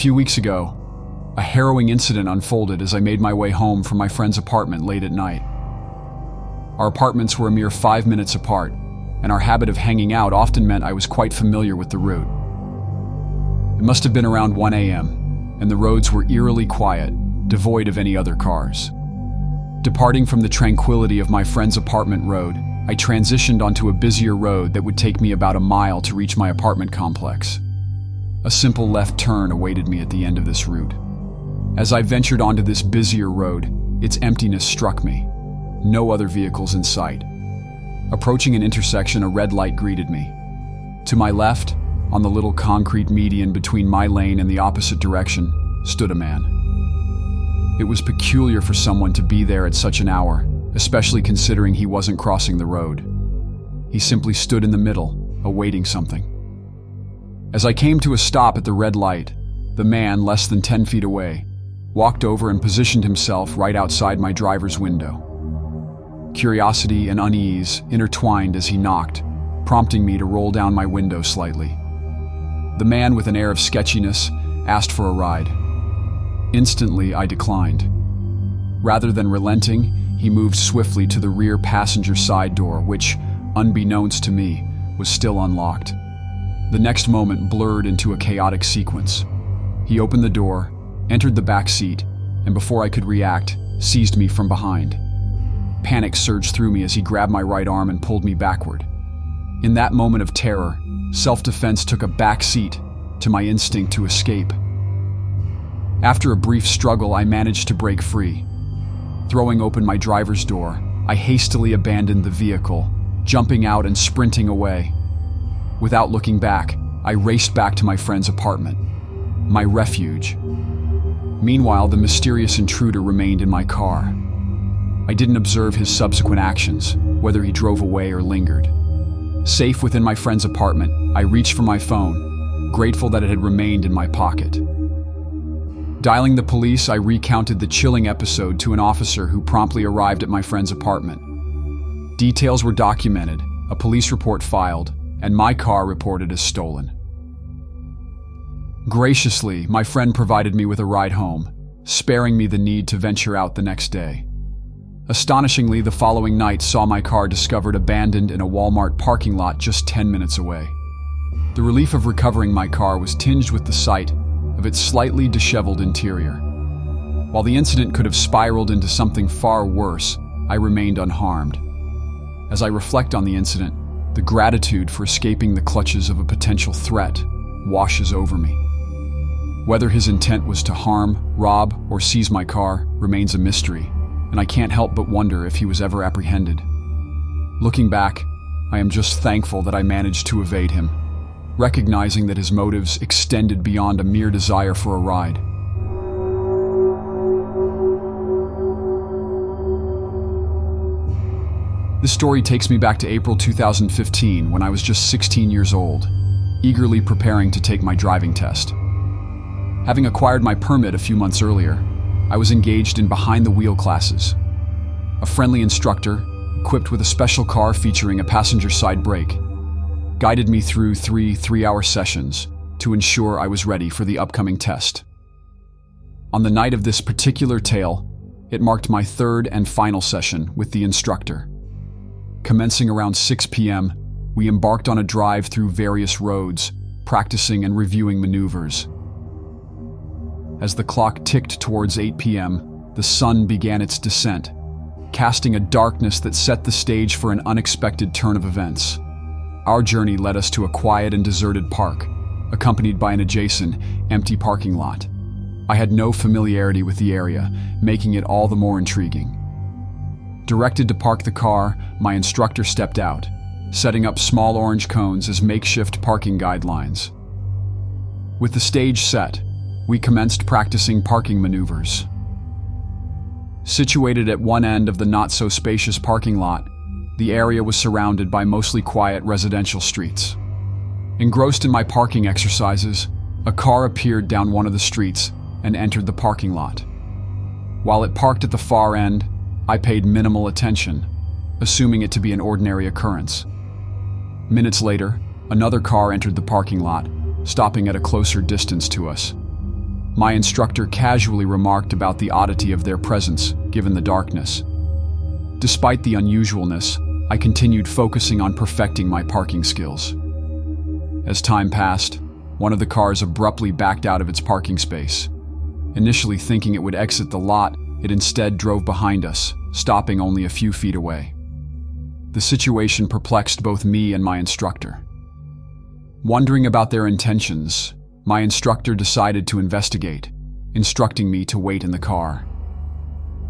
few weeks ago, a harrowing incident unfolded as I made my way home from my friend's apartment late at night. Our apartments were a mere 5 minutes apart, and our habit of hanging out often meant I was quite familiar with the route. It must have been around 1 a.m., and the roads were eerily quiet, devoid of any other cars. Departing from the tranquility of my friend's apartment road, I transitioned onto a busier road that would take me about a mile to reach my apartment complex. A simple left turn awaited me at the end of this route. As I ventured onto this busier road, its emptiness struck me. No other vehicles in sight. Approaching an intersection, a red light greeted me. To my left, on the little concrete median between my lane and the opposite direction, stood a man. It was peculiar for someone to be there at such an hour, especially considering he wasn't crossing the road. He simply stood in the middle, awaiting something. As I came to a stop at the red light, the man, less than 10 feet away, walked over and positioned himself right outside my driver's window. Curiosity and unease intertwined as he knocked, prompting me to roll down my window slightly. The man, with an air of sketchiness, asked for a ride. Instantly, I declined. Rather than relenting, he moved swiftly to the rear passenger side door, which, unbeknownst to me, was still unlocked. The next moment blurred into a chaotic sequence. He opened the door, entered the back seat, and before I could react, seized me from behind. Panic surged through me as he grabbed my right arm and pulled me backward. In that moment of terror, self-defense took a back seat to my instinct to escape. After a brief struggle, I managed to break free. Throwing open my driver's door, I hastily abandoned the vehicle, jumping out and sprinting away. Without looking back, I raced back to my friend's apartment, my refuge. Meanwhile, the mysterious intruder remained in my car. I didn't observe his subsequent actions, whether he drove away or lingered. Safe within my friend's apartment, I reached for my phone, grateful that it had remained in my pocket. Dialing the police, I recounted the chilling episode to an officer who promptly arrived at my friend's apartment. Details were documented, a police report filed, and my car reported as stolen. Graciously, my friend provided me with a ride home, sparing me the need to venture out the next day. Astonishingly, the following night saw my car discovered abandoned in a Walmart parking lot just 10 minutes away. The relief of recovering my car was tinged with the sight of its slightly disheveled interior. While the incident could have spiraled into something far worse, I remained unharmed. As I reflect on the incident, the gratitude for escaping the clutches of a potential threat washes over me. Whether his intent was to harm, rob, or seize my car remains a mystery, and I can't help but wonder if he was ever apprehended. Looking back, I am just thankful that I managed to evade him, recognizing that his motives extended beyond a mere desire for a ride. This story takes me back to April 2015 when I was just 16 years old, eagerly preparing to take my driving test. Having acquired my permit a few months earlier, I was engaged in behind-the-wheel classes. A friendly instructor, equipped with a special car featuring a passenger side brake, guided me through three-hour sessions to ensure I was ready for the upcoming test. On the night of this particular tale, it marked my third and final session with the instructor. Commencing around 6 p.m., we embarked on a drive through various roads, practicing and reviewing maneuvers. As the clock ticked towards 8 p.m., the sun began its descent, casting a darkness that set the stage for an unexpected turn of events. Our journey led us to a quiet and deserted park, accompanied by an adjacent, empty parking lot. I had no familiarity with the area, making it all the more intriguing. Directed to park the car, my instructor stepped out, setting up small orange cones as makeshift parking guidelines. With the stage set, we commenced practicing parking maneuvers. Situated at one end of the not-so-spacious parking lot, the area was surrounded by mostly quiet residential streets. Engrossed in my parking exercises, a car appeared down one of the streets and entered the parking lot. While it parked at the far end, I paid minimal attention, assuming it to be an ordinary occurrence. Minutes later, another car entered the parking lot, stopping at a closer distance to us. My instructor casually remarked about the oddity of their presence, given the darkness. Despite the unusualness, I continued focusing on perfecting my parking skills. As time passed, one of the cars abruptly backed out of its parking space. Initially thinking it would exit the lot, it instead drove behind us, stopping only a few feet away. The situation perplexed both me and my instructor. Wondering about their intentions, my instructor decided to investigate, instructing me to wait in the car.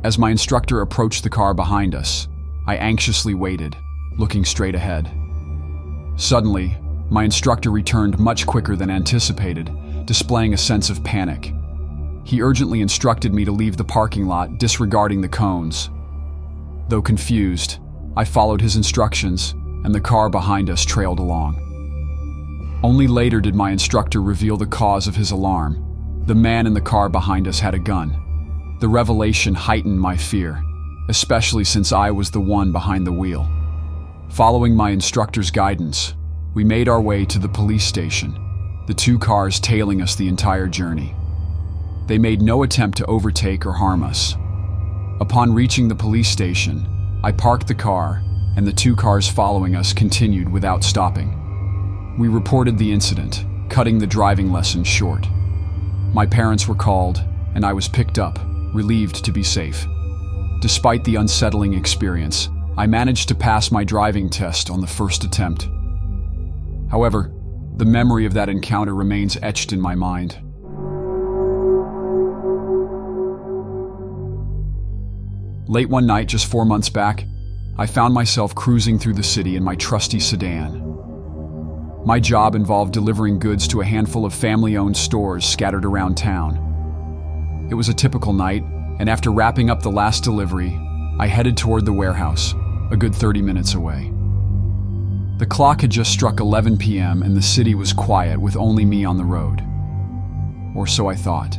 As my instructor approached the car behind us, I anxiously waited, looking straight ahead. Suddenly, my instructor returned much quicker than anticipated, displaying a sense of panic. He urgently instructed me to leave the parking lot, disregarding the cones. Though confused, I followed his instructions, and the car behind us trailed along. Only later did my instructor reveal the cause of his alarm. The man in the car behind us had a gun. The revelation heightened my fear, especially since I was the one behind the wheel. Following my instructor's guidance, we made our way to the police station, the two cars tailing us the entire journey. They made no attempt to overtake or harm us. Upon reaching the police station, I parked the car, and the two cars following us continued without stopping. We reported the incident, cutting the driving lesson short. My parents were called, and I was picked up, relieved to be safe. Despite the unsettling experience, I managed to pass my driving test on the first attempt. However, the memory of that encounter remains etched in my mind. Late one night, just 4 months back, I found myself cruising through the city in my trusty sedan. My job involved delivering goods to a handful of family-owned stores scattered around town. It was a typical night, and after wrapping up the last delivery, I headed toward the warehouse, a good 30 minutes away. The clock had just struck 11 p.m. and the city was quiet with only me on the road. Or so I thought.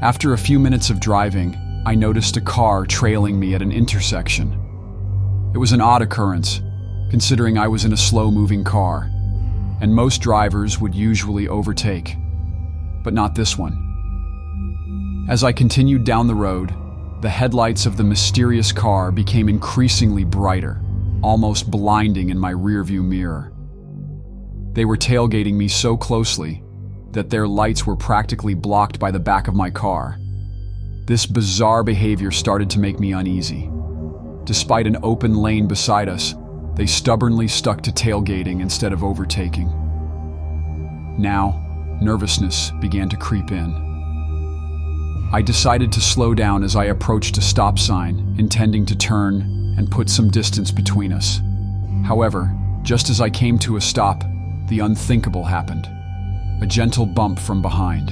After a few minutes of driving, I noticed a car trailing me at an intersection. It was an odd occurrence, considering I was in a slow-moving car, and most drivers would usually overtake, but not this one. As I continued down the road, the headlights of the mysterious car became increasingly brighter, almost blinding in my rearview mirror. They were tailgating me so closely that their lights were practically blocked by the back of my car. This bizarre behavior started to make me uneasy. Despite an open lane beside us, they stubbornly stuck to tailgating instead of overtaking. Now, nervousness began to creep in. I decided to slow down as I approached a stop sign, intending to turn and put some distance between us. However, just as I came to a stop, the unthinkable happened. A gentle bump from behind.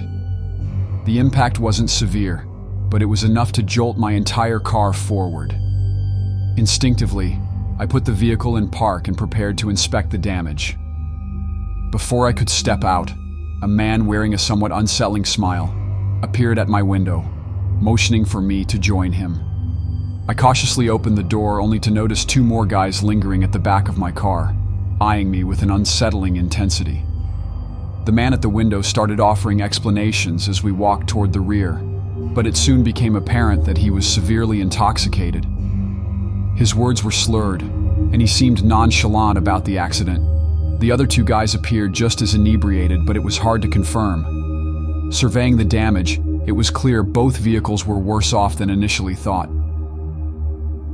The impact wasn't severe, but it was enough to jolt my entire car forward. Instinctively, I put the vehicle in park and prepared to inspect the damage. Before I could step out, a man wearing a somewhat unsettling smile appeared at my window, motioning for me to join him. I cautiously opened the door only to notice two more guys lingering at the back of my car, eyeing me with an unsettling intensity. The man at the window started offering explanations as we walked toward the rear, but it soon became apparent that he was severely intoxicated. His words were slurred, and he seemed nonchalant about the accident. The other two guys appeared just as inebriated, but it was hard to confirm. Surveying the damage, it was clear both vehicles were worse off than initially thought.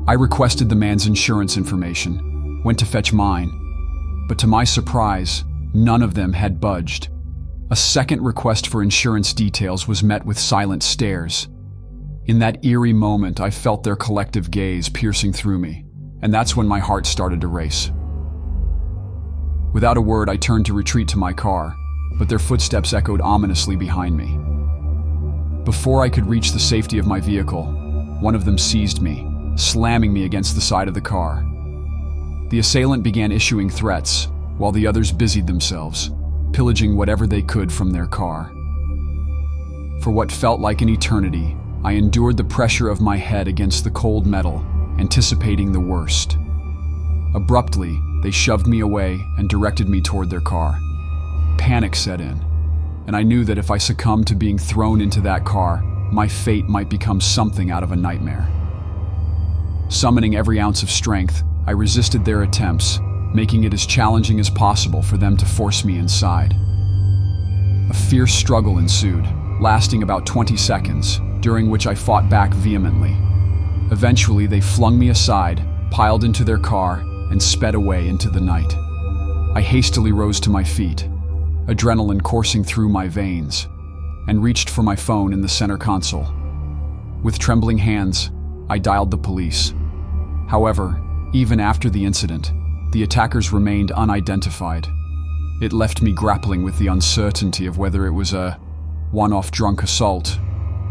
I requested the man's insurance information, went to fetch mine, but to my surprise, none of them had budged. A second request for insurance details was met with silent stares. In that eerie moment, I felt their collective gaze piercing through me, and that's when my heart started to race. Without a word, I turned to retreat to my car, but their footsteps echoed ominously behind me. Before I could reach the safety of my vehicle, one of them seized me, slamming me against the side of the car. The assailant began issuing threats, while the others busied themselves, pillaging whatever they could from their car. For what felt like an eternity, I endured the pressure of my head against the cold metal, anticipating the worst. Abruptly, they shoved me away and directed me toward their car. Panic set in. and I knew that if I succumbed to being thrown into that car, my fate might become something out of a nightmare. Summoning every ounce of strength, I resisted their attempts, making it as challenging as possible for them to force me inside. A fierce struggle ensued, lasting about 20 seconds, during which I fought back vehemently. Eventually, they flung me aside, piled into their car, and sped away into the night. I hastily rose to my feet, adrenaline coursing through my veins, and reached for my phone in the center console. With trembling hands, I dialed the police. However, even after the incident, the attackers remained unidentified. It left me grappling with the uncertainty of whether it was a one-off drunk assault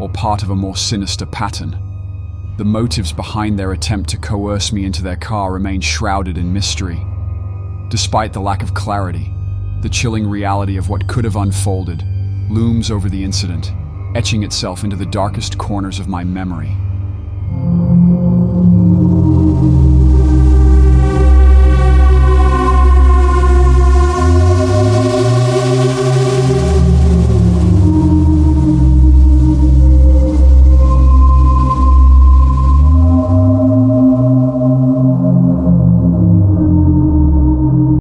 or part of a more sinister pattern. The motives behind their attempt to coerce me into their car remain shrouded in mystery. Despite the lack of clarity, the chilling reality of what could have unfolded looms over the incident, etching itself into the darkest corners of my memory.